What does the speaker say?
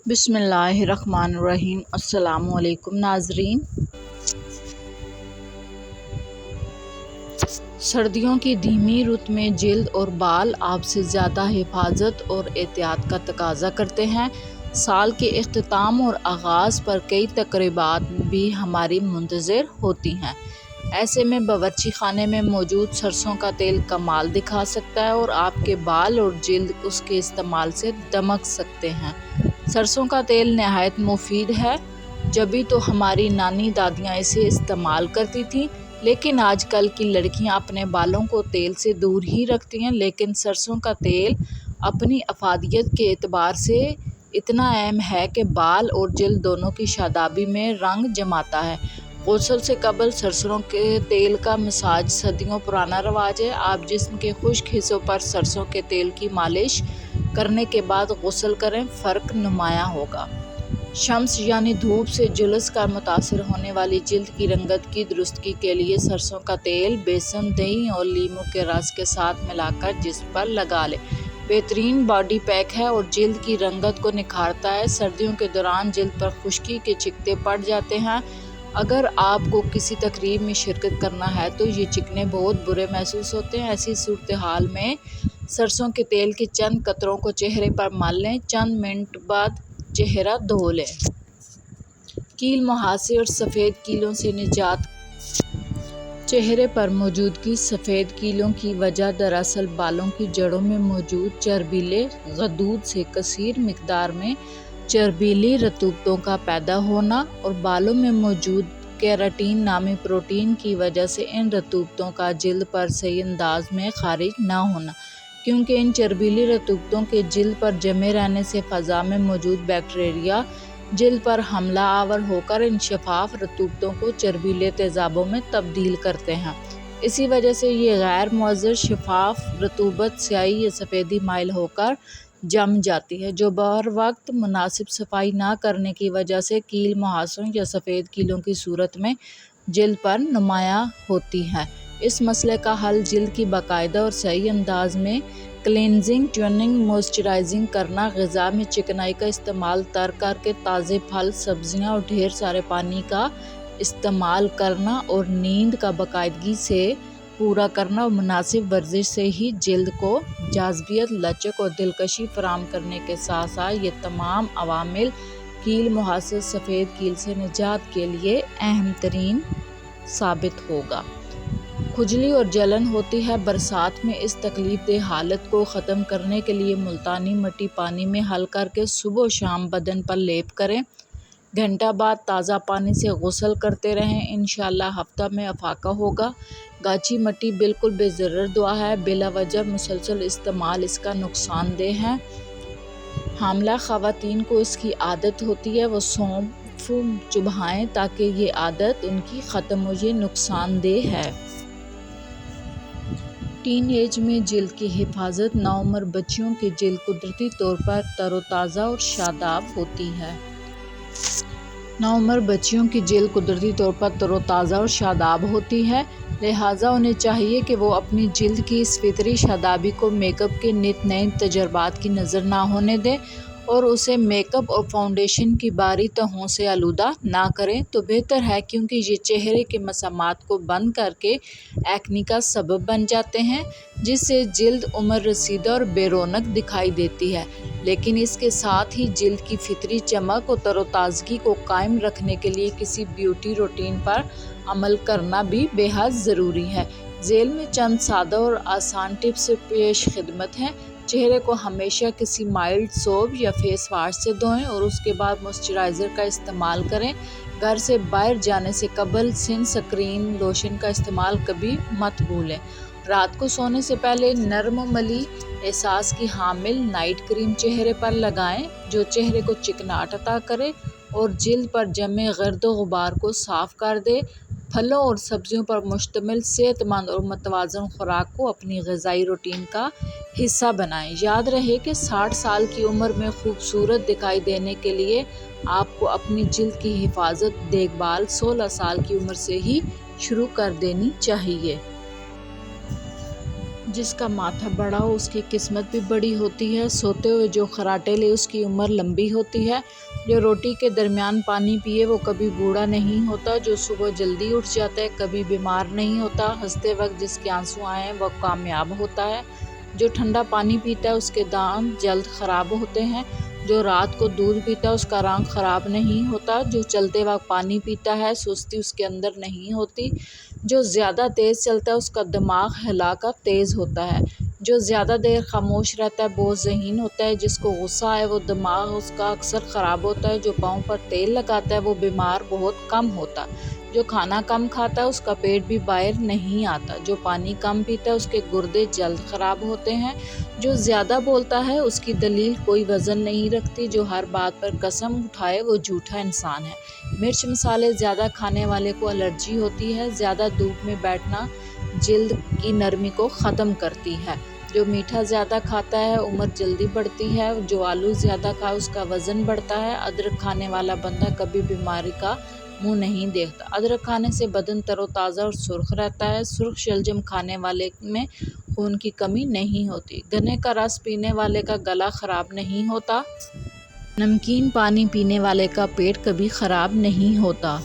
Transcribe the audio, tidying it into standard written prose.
بسم اللہ الرحمن الرحیم۔ السلام علیکم ناظرین۔ سردیوں کی دھیمی رت میں جلد اور بال آپ سے زیادہ حفاظت اور احتیاط کا تقاضا کرتے ہیں۔ سال کے اختتام اور آغاز پر کئی تقریبات بھی ہماری منتظر ہوتی ہیں۔ ایسے میں باورچی خانے میں موجود سرسوں کا تیل کمال دکھا سکتا ہے اور آپ کے بال اور جلد اس کے استعمال سے دمک سکتے ہیں۔ سرسوں کا تیل نہایت مفید ہے، جبھی تو ہماری نانی دادیاں اسے استعمال کرتی تھیں، لیکن آج کل کی لڑکیاں اپنے بالوں کو تیل سے دور ہی رکھتی ہیں۔ لیکن سرسوں کا تیل اپنی افادیت کے اعتبار سے اتنا اہم ہے کہ بال اور جلد دونوں کی شادابی میں رنگ جماتا ہے۔ غسل سے قبل سرسوں کے تیل کا مساج صدیوں پرانا رواج ہے۔ آپ جسم کے خشک حصوں پر سرسوں کے تیل کی مالش کرنے کے بعد غسل کریں، فرق نمایاں ہوگا۔ شمس یعنی دھوپ سے جلس کر متاثر ہونے والی جلد کی رنگت کی درستگی کے لیے سرسوں کا تیل بیسن، دہی اور لیموں کے رس کے ساتھ ملا کر جسم پر لگا لیں۔ بہترین باڈی پیک ہے اور جلد کی رنگت کو نکھارتا ہے۔ سردیوں کے دوران جلد پر خشکی کے چکتے پڑ جاتے ہیں۔ اگر آپ کو کسی تقریب میں شرکت کرنا ہے تو یہ چکنے بہت برے محسوس ہوتے ہیں۔ ایسی صورتحال میں سرسوں کے تیل کے چند قطروں کو چہرے پر مل لیں، چند منٹ بعد چہرہ دھو لیں۔ کیل مہاسے اور سفید کیلوں سے نجات۔ چہرے پر موجودگی سفید کیلوں کی وجہ دراصل بالوں کی جڑوں میں موجود چربیلے غدود سے کثیر مقدار میں چربیلی رطوبتوں کا پیدا ہونا اور بالوں میں موجود کیراٹین نامی پروٹین کی وجہ سے ان رطوبتوں کا جلد پر صحیح انداز میں خارج نہ ہونا، کیونکہ ان چربیلی رطوبتوں کے جلد پر جمے رہنے سے فضا میں موجود بیکٹیریا جلد پر حملہ آور ہو کر ان شفاف رطوبتوں کو چربیلے تیزابوں میں تبدیل کرتے ہیں۔ اسی وجہ سے یہ غیر مؤثر شفاف رطوبت سیاہی یا سفیدی مائل ہو کر جم جاتی ہے، جو بر وقت مناسب صفائی نہ کرنے کی وجہ سے کیل مہاسوں یا سفید کیلوں کی صورت میں جلد پر نمایاں ہوتی ہے۔ اس مسئلے کا حل جلد کی باقاعدہ اور صحیح انداز میں کلینزنگ، ٹوننگ، موئسچرائزنگ کرنا، غذا میں چکنائی کا استعمال ترک کر کے تازے پھل، سبزیاں اور ڈھیر سارے پانی کا استعمال کرنا اور نیند کا باقاعدگی سے پورا کرنا اور مناسب ورزش سے ہی جلد کو جاذبیت، لچک اور دلکشی فراہم کرنے کے ساتھ ساتھ یہ تمام عوامل کیل مہاسے سفید کیل سے نجات کے لیے اہم ترین ثابت ہوگا۔ کھجلی اور جلن ہوتی ہے۔ برسات میں اس تکلیف دہ حالت کو ختم کرنے کے لیے ملتانی مٹی پانی میں حل کر کے صبح و شام بدن پر لیپ کریں۔ گھنٹہ بعد تازہ پانی سے غسل کرتے رہیں، انشاءاللہ ہفتہ میں افاقہ ہوگا۔ گاچی مٹی بالکل بے ضرر دوا ہے، بلا وجہ مسلسل استعمال اس کا نقصان دہ ہے۔ حاملہ خواتین کو اس کی عادت ہوتی ہے، وہ سونف چبھائیں تاکہ یہ عادت ان کی ختم ہو، یہ نقصان دہ ہے۔ ٹین ایج میں جلد کی حفاظت۔ نوعمر بچیوں کی جلد قدرتی طور پر تر و تازہ اور شاداب ہوتی ہے۔ نوعمر بچیوں کی جلد قدرتی طور پر تر و تازہ اور شاداب ہوتی ہے، لہٰذا انہیں چاہیے کہ وہ اپنی جلد کی اس فطری شادابی کو میک اپ کے نت نئے تجربات کی نظر نہ ہونے دیں اور اسے میک اپ اور فاؤنڈیشن کی باری تہوں سے آلودہ نہ کریں تو بہتر ہے، کیونکہ یہ چہرے کے مسامات کو بند کر کے ایکنی کا سبب بن جاتے ہیں، جس سے جلد عمر رسیدہ اور بے رونق دکھائی دیتی ہے۔ لیکن اس کے ساتھ ہی جلد کی فطری چمک اور تر و تازگی کو قائم رکھنے کے لیے کسی بیوٹی روٹین پر عمل کرنا بھی بے حد ضروری ہے۔ ذیل میں چند سادہ اور آسان ٹپس پیش خدمت ہیں۔ چہرے کو ہمیشہ کسی مائلڈ سوپ یا فیس واش سے دھوئیں اور اس کے بعد موئسچرائزر کا استعمال کریں۔ گھر سے باہر جانے سے قبل سن سکرین لوشن کا استعمال کبھی مت بھولیں۔ رات کو سونے سے پہلے نرم و ملی احساس کی حامل نائٹ کریم چہرے پر لگائیں، جو چہرے کو چکناہٹ عطا کرے اور جلد پر جمے گرد و غبار کو صاف کر دے۔ پھلوں اور سبزیوں پر مشتمل صحت مند اور متوازن خوراک کو اپنی غذائی روٹین کا حصہ بنائیں۔ یاد رہے کہ 60 سال کی عمر میں خوبصورت دکھائی دینے کے لیے آپ کو اپنی جلد کی حفاظت دیکھ بھال 16 سال کی عمر سے ہی شروع کر دینی چاہیے۔ جس کا ماتھا بڑا ہو اس کی قسمت بھی بڑی ہوتی ہے۔ سوتے ہوئے جو خراٹے لے اس کی عمر لمبی ہوتی ہے۔ جو روٹی کے درمیان پانی پیے وہ کبھی بوڑھا نہیں ہوتا۔ جو صبح جلدی اٹھ جاتا ہے کبھی بیمار نہیں ہوتا۔ ہنستے وقت جس کے آنسو آئیں وہ کامیاب ہوتا ہے۔ جو ٹھنڈا پانی پیتا ہے اس کے دانت جلد خراب ہوتے ہیں۔ جو رات کو دودھ پیتا ہے اس کا رنگ خراب نہیں ہوتا۔ جو چلتے وقت پانی پیتا ہے سستی اس کے اندر نہیں ہوتی۔ جو زیادہ تیز چلتا ہے اس کا دماغ ہلاکت تیز ہوتا ہے۔ جو زیادہ دیر خاموش رہتا ہے بہت ذہین ہوتا ہے۔ جس کو غصہ آئے وہ دماغ اس کا اکثر خراب ہوتا ہے۔ جو پاؤں پر تیل لگاتا ہے وہ بیمار بہت کم ہوتا۔ جو کھانا کم کھاتا ہے اس کا پیٹ بھی باہر نہیں آتا۔ جو پانی کم پیتا ہے اس کے گردے جلد خراب ہوتے ہیں۔ جو زیادہ بولتا ہے اس کی دلیل کوئی وزن نہیں رکھتی۔ جو ہر بات پر قسم اٹھائے وہ جھوٹا انسان ہے۔ مرچ مسالے زیادہ کھانے والے کو الرجی ہوتی ہے۔ زیادہ دھوپ میں بیٹھنا جلد کی نرمی کو ختم کرتی ہے۔ جو میٹھا زیادہ کھاتا ہے عمر جلدی بڑھتی ہے۔ جو آلو زیادہ کھائے اس کا وزن بڑھتا ہے۔ ادرک کھانے والا بندہ کبھی بیماری کا منہ نہیں دیکھتا۔ ادرک کھانے سے بدن تر و تازہ اور سرخ رہتا ہے۔ سرخ شلجم کھانے والے میں خون کی کمی نہیں ہوتی۔ گنے کا رس پینے والے کا گلا خراب نہیں ہوتا۔ نمکین پانی پینے والے کا پیٹ کبھی خراب نہیں ہوتا۔